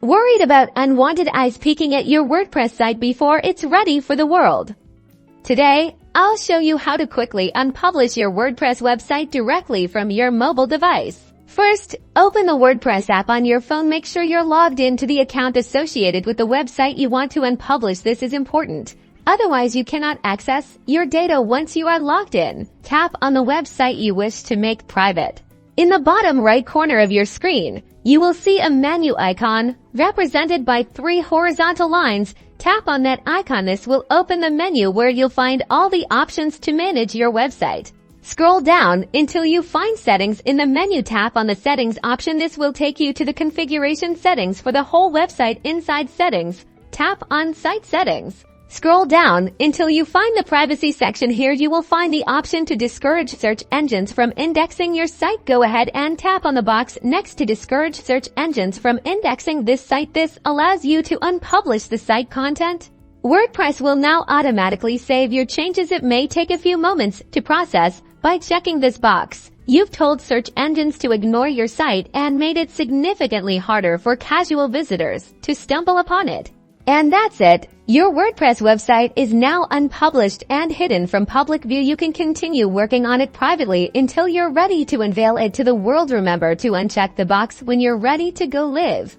Worried about unwanted eyes peeking at your WordPress site before it's ready for the world? Today, I'll show you how to quickly unpublish your WordPress website directly from your mobile device. First, open the WordPress app on your phone. Make sure you're logged in to the account associated with the website you want to unpublish. This is important. Otherwise, you cannot access your data once you are logged in. Tap on the website you wish to make private. In the bottom right corner of your screen, you will see a menu icon represented by 3 horizontal lines. Tap on that icon. This will open the menu where you'll find all the options to manage your website. Scroll down until you find Settings. In the menu, tap on the Settings option. This will take you to the configuration settings for the whole website. Inside Settings, tap on Site Settings. Scroll down until you find the Privacy section. Here you will find the option to discourage search engines from indexing your site. Go ahead and tap on the box next to discourage search engines from indexing this site. This allows you to unpublish the site content. WordPress will now automatically save your changes. It may take a few moments to process. By checking this box, you've told search engines to ignore your site and made it significantly harder for casual visitors to stumble upon it. And that's it. Your WordPress website is now unpublished and hidden from public view. You can continue working on it privately until you're ready to unveil it to the world. Remember to uncheck the box when you're ready to go live.